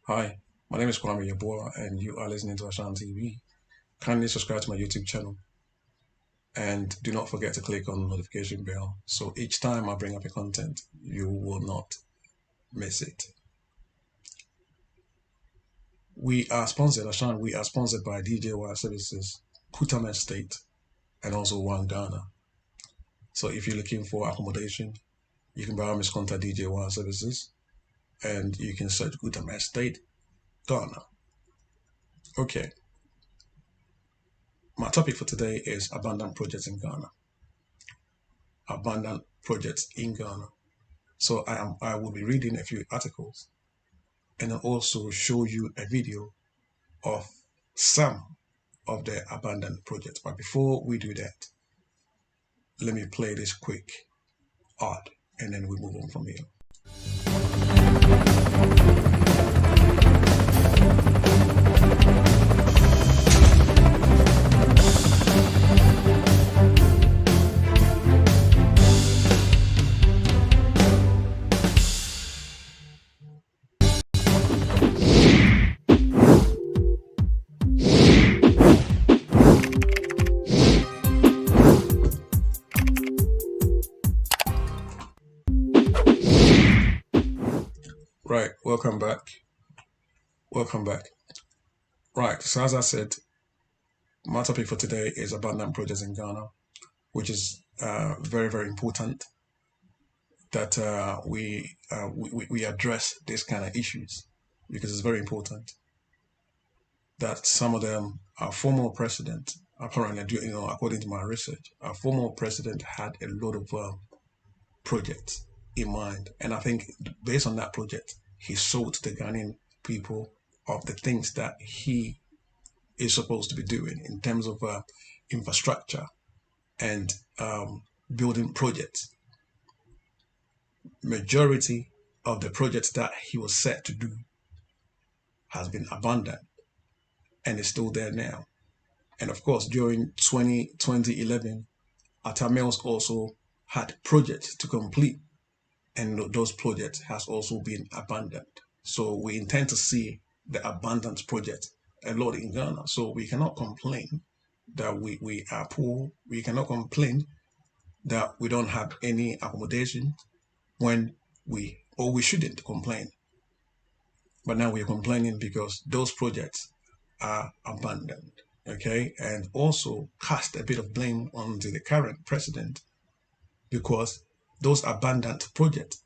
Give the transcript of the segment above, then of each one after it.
Hi, my name is Kwame Yaboa, and you are listening to Ashan TV. Kindly subscribe to my YouTube channel and do not forget to click on the notification bell so each time I bring up a content, you will not miss it. We are sponsored by DJ Wire Services, Kutam Estate, and also One Ghana. So if you're looking for accommodation, you can by all means contact DJ Wire Services and you can search Kutam Estate, Ghana. Okay, my topic for today is abandoned projects in Ghana. Abandoned projects in Ghana. So I will be reading a few articles and I'll also show you a video of some of the abandoned projects. But before we do that, let me play this quick ad and then we move on from here. Right, welcome back. Welcome back. Right, so as I said, my topic for today is abandoned projects in Ghana, which is very, very important that we address these kind of issues because it's very important that some of them, our former president, apparently, according to my research, our former president had a lot of projects in mind, and I think based on that project, he sold to the Ghanaian people of the things that he is supposed to be doing in terms of infrastructure and building projects. Majority of the projects that he was set to do has been abandoned and is still there now. And of course, during 2011, Mills also had projects to complete, and those projects has also been abandoned. So we intend to see the abandoned project a lot in Ghana. So we cannot complain that we are poor. We cannot complain that we don't have any accommodation when we shouldn't complain. But now we're complaining because those projects are abandoned. Okay, and also cast a bit of blame onto the current president because those abandoned projects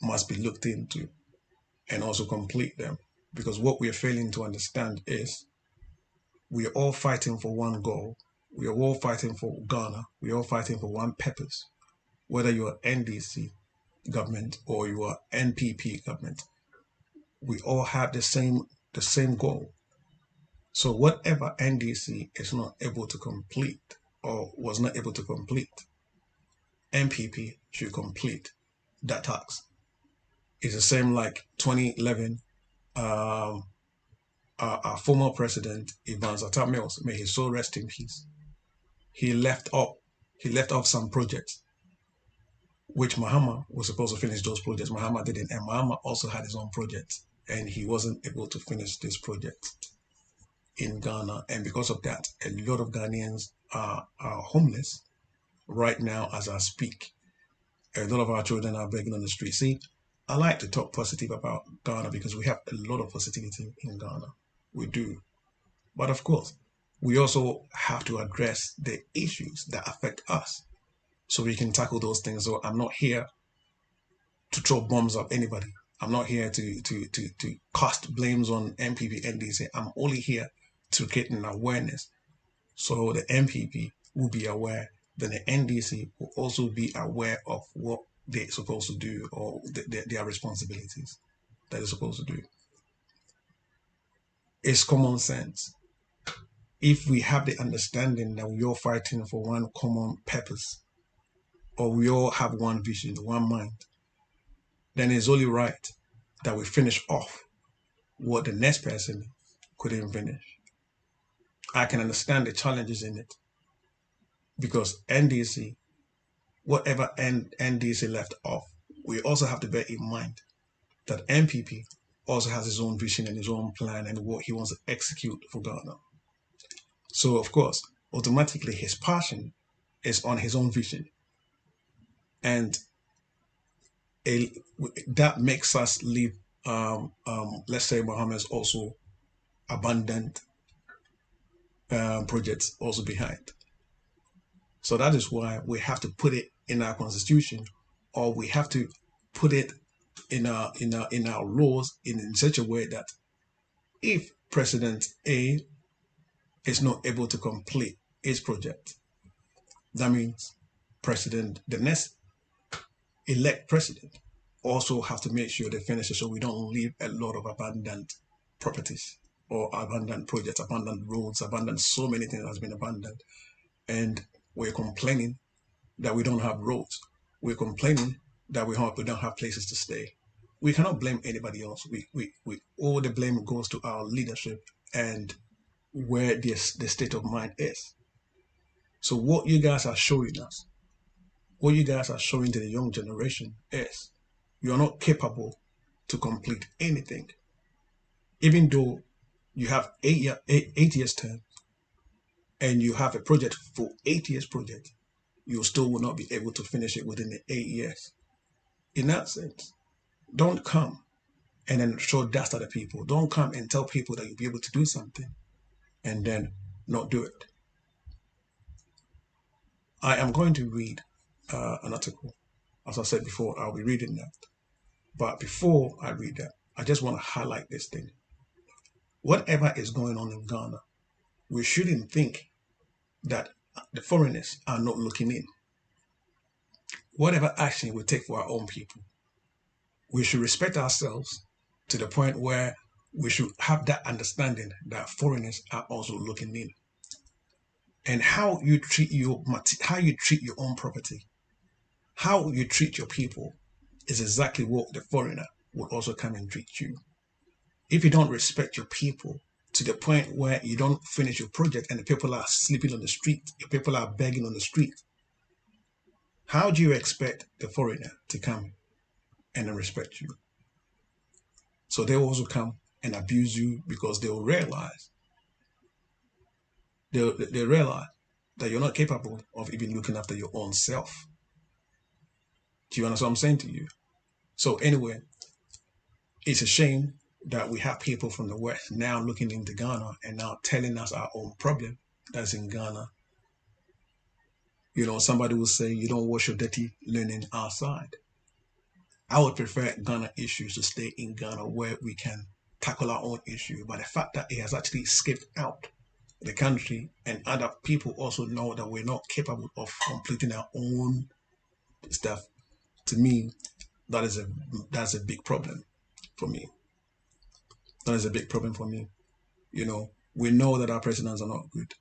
must be looked into and also complete them. Because what we are failing to understand is we are all fighting for one goal. We are all fighting for Ghana. We are all fighting for one purpose. Whether you are NDC government or you are NPP government, we all have the same goal. So whatever NDC is not able to complete or was not able to complete, NPP should complete that task. It's the same like 2011, our former president, Eiii Mills, may his soul rest in peace. He left off some projects, which Mahama was supposed to finish those projects. Mahama didn't, and Mahama also had his own projects, and he wasn't able to finish this project in Ghana. And because of that, a lot of Ghanaians are homeless right now as I speak. A lot of our children are begging on the street. See, I like to talk positive about Ghana because we have a lot of positivity in Ghana. We do. But of course, we also have to address the issues that affect us so we can tackle those things. So I'm not here to throw bombs at anybody. I'm not here to cast blames on MPP, NDC. I'm only here to create an awareness so the MPP will be aware, then the NDC will also be aware of what they're supposed to do or their responsibilities that they're supposed to do. It's common sense. If we have the understanding that we're all fighting for one common purpose, or we all have one vision, one mind, then it's only right that we finish off what the next person couldn't finish. I can understand the challenges in it because NDC, whatever NDC left off, we also have to bear in mind that MPP also has his own vision and his own plan and what he wants to execute for Ghana. So, of course, automatically his passion is on his own vision. And a, that makes us leave, let's say, Mohammed's also abandoned projects also behind. So that is why we have to put it in our constitution, or we have to put it in our laws in such a way that if President A is not able to complete his project, that means the next elect president also have to make sure they finish it so we don't leave a lot of abandoned properties or abandoned projects, abandoned roads, abandoned so many things has been abandoned. And we're complaining that we don't have roads. We're complaining that we don't have places to stay. We cannot blame anybody else. All the blame goes to our leadership and where the state of mind is. So what you guys are showing us, what you guys are showing to the young generation is you're not capable to complete anything. Even though you have 8 years term and you have a project for 8 years project, you still will not be able to finish it within the 8 years. In that sense, don't come and then throw dust at the people. Don't come and tell people that you'll be able to do something and then not do it. I am going to read an article. As I said before, I'll be reading that. But before I read that, I just want to highlight this thing. Whatever is going on in Ghana, we shouldn't think that the foreigners are not looking in. Whatever action we take for our own people, we should respect ourselves to the point where we should have that understanding that foreigners are also looking in. And how you treat your own property, how you treat your people is exactly what the foreigner will also come and treat you. If you don't respect your people to the point where you don't finish your project and the people are sleeping on the street, your people are begging on the street, how do you expect the foreigner to come and respect you? So they will also come and abuse you because they will realize they realize that you're not capable of even looking after your own self. Do you understand what I'm saying to you? So anyway, it's a shame that we have people from the West now looking into Ghana and now telling us our own problem that's in Ghana. Somebody will say, you don't wash your dirty linen outside. I would prefer Ghana issues to stay in Ghana where we can tackle our own issue. But the fact that it has actually skipped out the country and other people also know that we're not capable of completing our own stuff, to me, that's a big problem for me. That is a big problem for me. We know that our presidents are not good.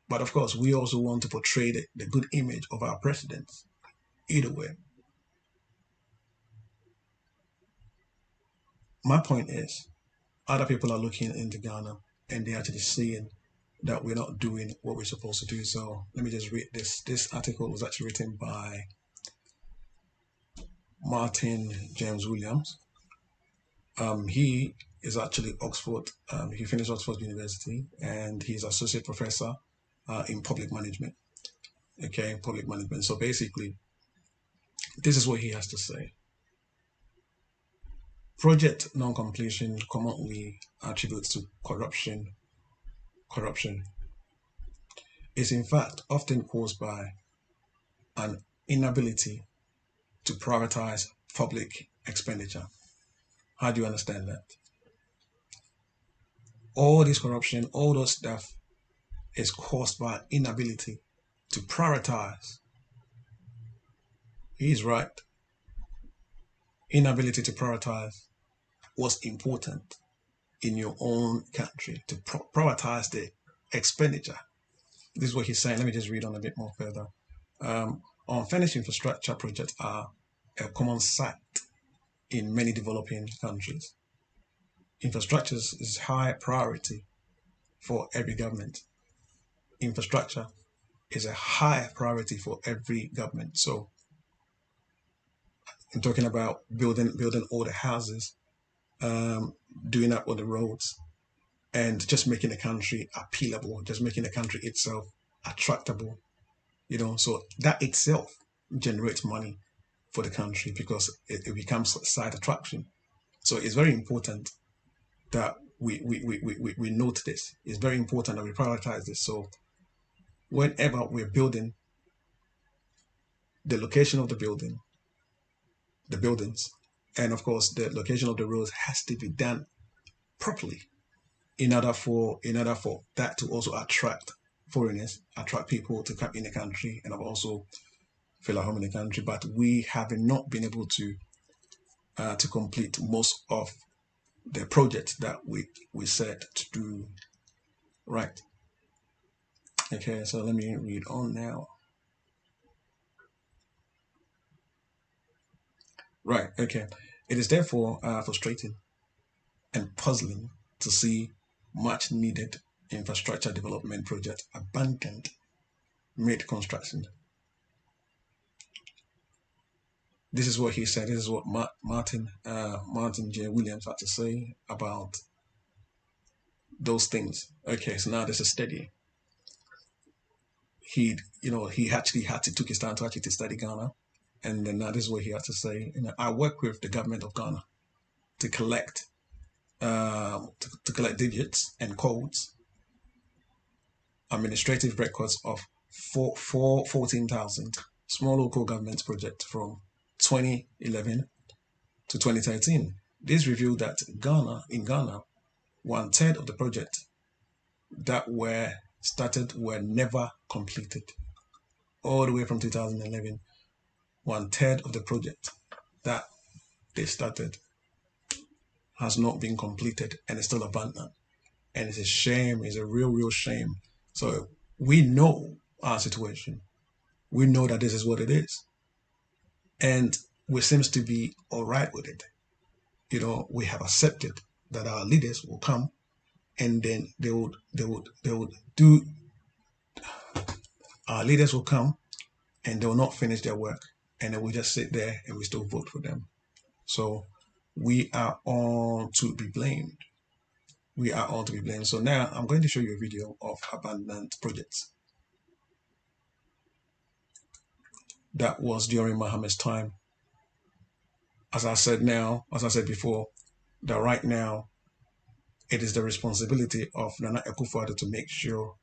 But of course, we also want to portray the good image of our presidents. Either way. My point is, other people are looking into Ghana and they're actually seeing that we're not doing what we're supposed to do. So let me just read this. This article was actually written by Martin James Williams. He is actually Oxford. He finished Oxford University and he's associate professor in public management. Okay, public management. So basically, this is what he has to say. Project non-completion commonly attributes to corruption. Corruption is in fact often caused by an inability to prioritize public expenditure. How do you understand that? All this corruption, all those stuff is caused by inability to prioritize. He's right. Inability to prioritize what's important in your own country, to prioritize the expenditure. This is what he's saying. Let me just read on a bit more further. Unfinished infrastructure projects are a common sight in many developing countries. Infrastructure is high priority for every government. Infrastructure is a high priority for every government. So I'm talking about building all the houses, um, doing up on the roads, and just making the country appealable, just making the country itself attractable. So that itself generates money for the country because it becomes side attraction. So it's very important that we note this. It's very important that we prioritize this. So whenever we're building, the location of the buildings, and of course the location of the roads has to be done properly in order for that to also attract foreigners, attract people to come in the country, and also feel at home in the country. But we have not been able to complete most of the projects that we set to do. Right. Okay. So let me read on now. Right. Okay. It is therefore frustrating and puzzling to see much needed infrastructure development project abandoned mid construction. This is what he said. This is what Martin J. Williams had to say about those things. Okay, so now this is steady. He actually had to took his time to actually to study Ghana, and then now this is what he had to say. I work with the government of Ghana to collect to collect digits and codes, administrative records of 14,000 small local government projects from 2011 to 2013. This revealed that in Ghana, one third of the projects that were started were never completed. All the way from 2011, one third of the project that they started has not been completed and is still abandoned. And it's a shame, it's a real, real shame. So we know our situation. We know that this is what it is. And we seems to be all right with it. We have accepted that our leaders will come and then they would do our leaders will come and they will not finish their work. And then we just sit there and we still vote for them. So we are all to be blamed. We are all to be blamed. So now I'm going to show you a video of abandoned projects. That was during Mohammed's time. As I said before, that right now it is the responsibility of Nana Akufo-Addo to make sure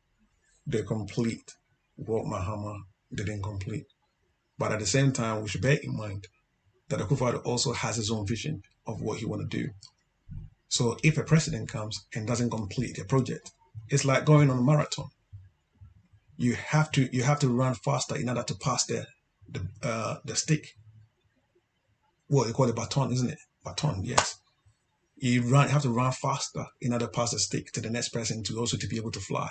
they complete what Mahama didn't complete. But at the same time, we should bear in mind that Akufo-Addo also has his own vision of what he want to do. So if a president comes and doesn't complete a project, it's like going on a marathon. You have to run faster in order to pass the stick. Well, they call it baton, isn't it? Baton, yes. You have to run faster in order to pass the stick to the next person to be able to fly.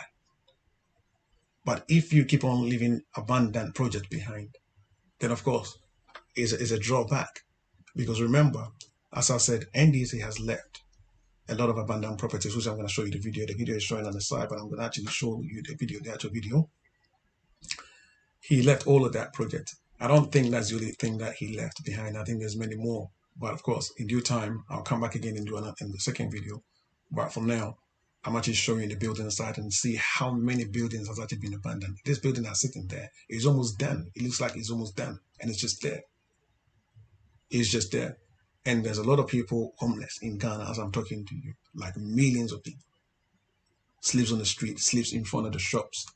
But if you keep on leaving abandoned project behind, then of course is a drawback. Because remember, as I said, NDC has left a lot of abandoned properties, which I'm going to show you the video. The video is showing on the side, but I'm going to actually show you the actual video. He left all of that project. I don't think that's the only thing that he left behind. I think there's many more. But of course, in due time, I'll come back again and do in the second video. But for now, I'm actually showing the building side and see how many buildings has actually been abandoned. This building that's sitting there is almost done. It looks like it's almost done, and it's just there. It's just there. And there's a lot of people homeless in Ghana as I'm talking to you, like millions of people. Sleeps on the street, sleeps in front of the shops.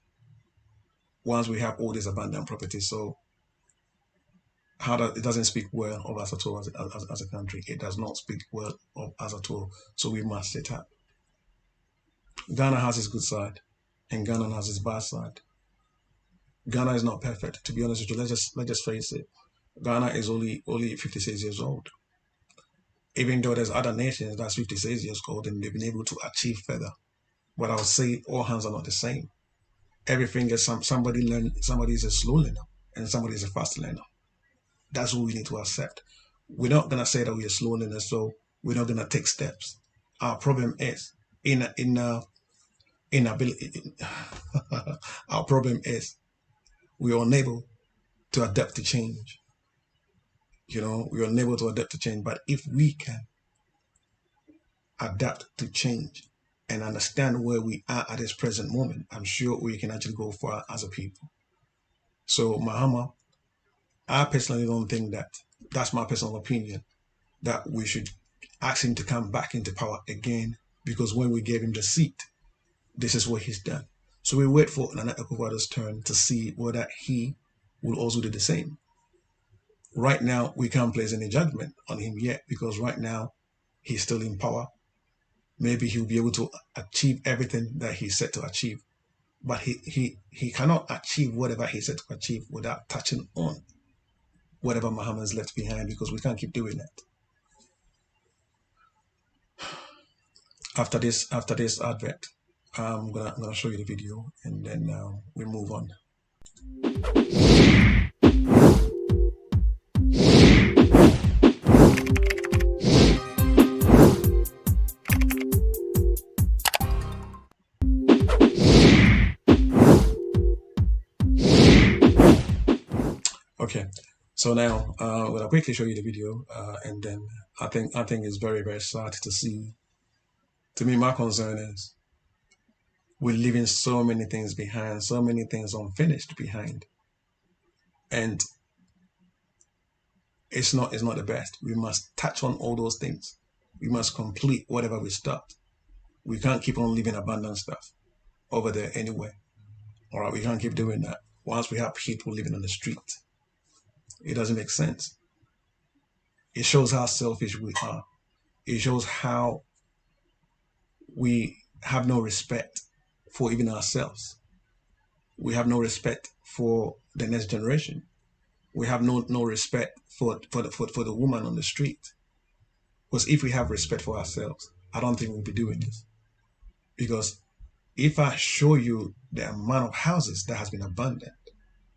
Once we have all these abandoned properties, so it doesn't speak well of us at all as a country. It does not speak well of us at all. So we must sit up. Ghana has its good side, and Ghana has its bad side. Ghana is not perfect, to be honest with you. Let's just face it. Ghana is only 56 years old. Even though there's other nations that's 56 years old and they've been able to achieve further. But I would say all hands are not the same. Everything is somebody is a slow learner and somebody is a fast learner. That's what we need to accept. We're not gonna say that we're slow learners, so we're not gonna take steps. Our problem is inability. Our problem is we're unable to adapt to change. We're unable to adapt to change. But if we can adapt to change, and understand where we are at this present moment, I'm sure we can actually go far as a people. So, Mahama, I personally don't think that, that's my personal opinion, that we should ask him to come back into power again, because when we gave him the seat, this is what he's done. So we wait for Nana Akufo-Addo's turn to see whether he will also do the same. Right now, we can't place any judgment on him yet, because right now he's still in power. Maybe he'll be able to achieve everything that he's set to achieve, but he cannot achieve whatever he's set to achieve without touching on whatever Muhammad has left behind, because we can't keep doing that. After this advert, I'm gonna show you the video, and then we move on. Okay, so now I'm gonna quickly show you the video, and then I think it's very, very sad to see. To me, my concern is we're leaving so many things behind, so many things unfinished behind, and it's not the best. We must touch on all those things. We must complete whatever we start. We can't keep on leaving abandoned stuff over there anyway. All right, we can't keep doing that. Once we have people living on the street, it doesn't make sense. It shows how selfish we are. It shows how we have no respect for even ourselves. We have no respect for the next generation. We have no respect for the woman on the street. Because if we have respect for ourselves, I don't think we'll be doing this. Because if I show you the amount of houses that has been abandoned,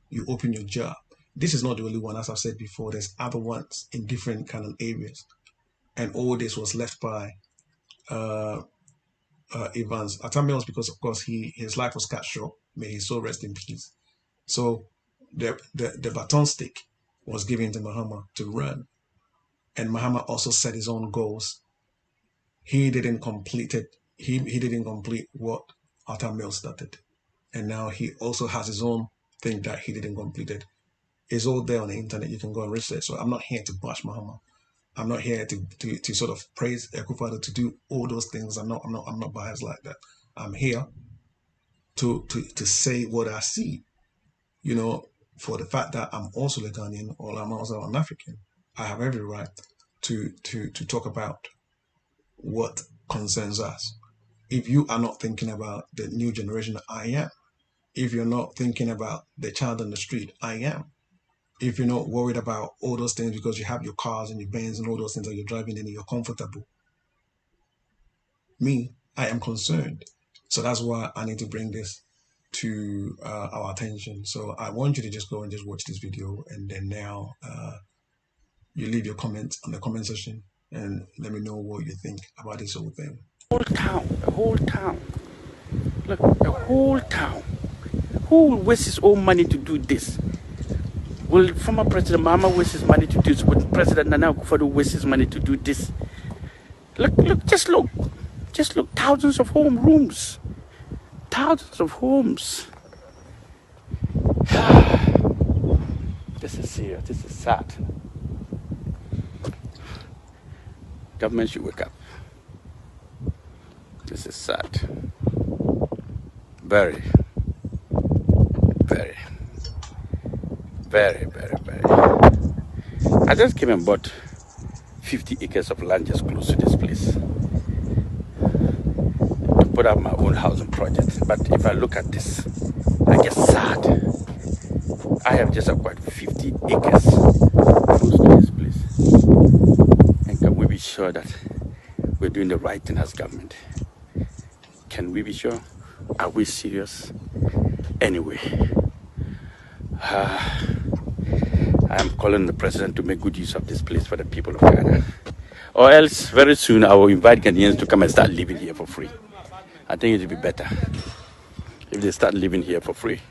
you open your job. This is not the only one, as I've said before. There's other ones in different kind of areas, and all this was left by Evans Atamils, because of course his life was cut short. May his soul rest in peace. So the baton stick was given to Mahama to run, and Mahama also set his own goals. He didn't complete it. He didn't complete what Atamils started, and now he also has his own thing that he didn't complete it. It's all there on the internet. You can go and research. So I'm not here to bash Mahama. I'm not here to sort of praise Akufo-Addo to do all those things. I'm not biased like that. I'm here to say what I see. You know, for the fact that I'm also a Ghanaian or I'm also an African, I have every right to talk about what concerns us. If you are not thinking about the new generation, I am. If you're not thinking about the child on the street, I am. If you're not worried about all those things because you have your cars and your Benz and all those things that you're driving in and you're comfortable, me, I am concerned. So that's why I need to bring this to our attention. So I want you to just go and just watch this video, and then now you leave your comments on the comment section and let me know what you think about this whole thing. The whole town. Look, the whole town. Who wastes his own money to do this? Will former President Mahama waste his money to do this? Will President Nana Akufo-Addo waste his money to do this? Look, just look. Just look, thousands of rooms. Thousands of homes. This is serious, this is sad. Government should wake up. This is sad. Very, very, very, very, very. I just came and bought 50 acres of land just close to this place to put up my own housing project. But if I look at this, I get sad. I have just acquired 50 acres close to this place. And can we be sure that we're doing the right thing as government? Can we be sure? Are we serious? Anyway, I'm calling the president to make good use of this place for the people of Ghana. Or else, very soon, I will invite Ghanaians to come and start living here for free. I think it would be better if they start living here for free.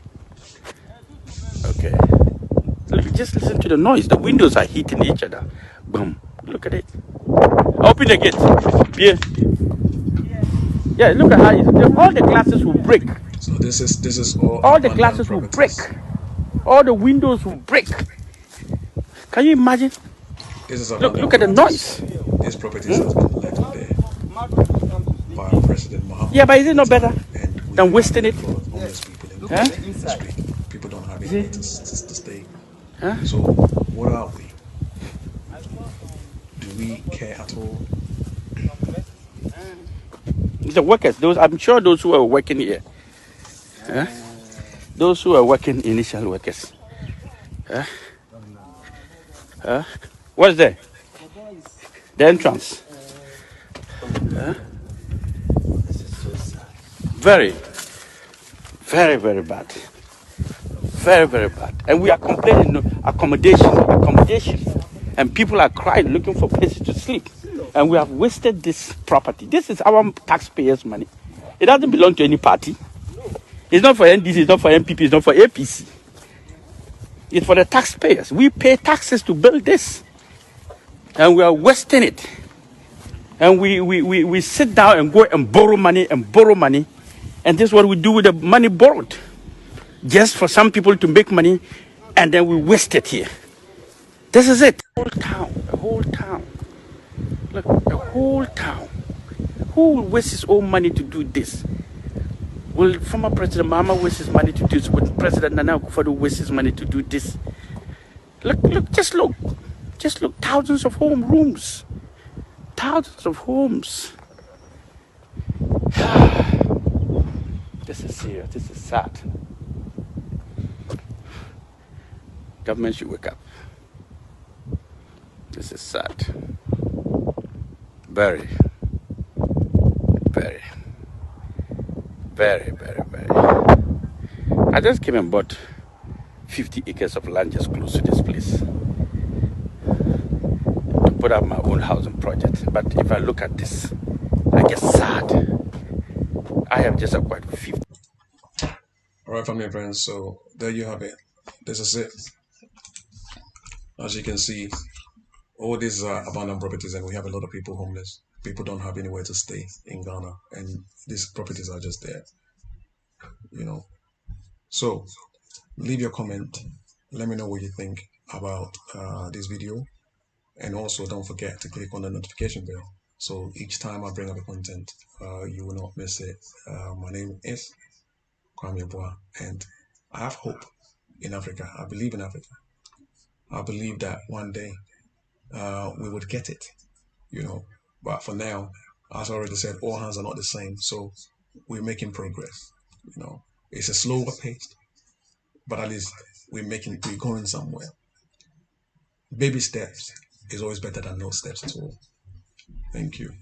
Okay. Look, just listen to the noise. The windows are hitting each other. Boom. Look at it. Open the gate. Here. Yeah, look at how all the glasses will break. So this is all All the abandoned glasses will break. properties. All the windows will break. Can you imagine? This is Look abandoned at the properties. noise. These properties has been left there by President Yeah, Muhammad but is it at the not better time, and we've than been having wasting a it? lot of homeless people Huh? in the street. People don't have You anywhere see? to stay. Huh? So what are we? Do we care at all? The workers, I'm sure those who are working here, huh? Those who are working, initial workers. Huh? Huh? What's there? The entrance. Huh? Very, very, very bad. Very, very bad. And we are complaining, no, accommodation, accommodation. And people are crying, looking for places to sleep. And we have wasted this property. This is our taxpayers' money. It doesn't belong to any party. It's not for NDC, it's not for MPP, it's not for APC. It's for the taxpayers. We pay taxes to build this. And we are wasting it. And we sit down and go and borrow money and borrow money. And this is what we do with the money borrowed. Just for some people to make money, and then we waste it here. This is it. Whole town, a whole town. Look, a whole town. Who will waste his own money to do this? Will former President Mahama waste his money to do this? Will President Nana Akufo-Addo waste his money to do this? Look, just look. Just look, thousands of rooms. Thousands of homes. This is serious. This is sad. Government should wake up. This is sad. Very, very, very, very, very. I just came and bought 50 acres of land just close to this place to put up my own housing project. But if I look at this, I get sad. I have just acquired 50. All right, family and friends. So there you have it. This is it. As you can see, all these are abandoned properties, and we have a lot of people homeless. People don't have anywhere to stay in Ghana, and these properties are just there. You know. So leave your comment. Let me know what you think about this video, and also don't forget to click on the notification bell. So each time I bring up a content, you will not miss it. My name is Kwame Boa, and I have hope in Africa. I believe in Africa. I believe that one day we would get it, you know. But for now, as I already said, all hands are not the same. So we're making progress. You know, it's a slower pace, but at least we're going somewhere. Baby steps is always better than no steps at all. Thank you.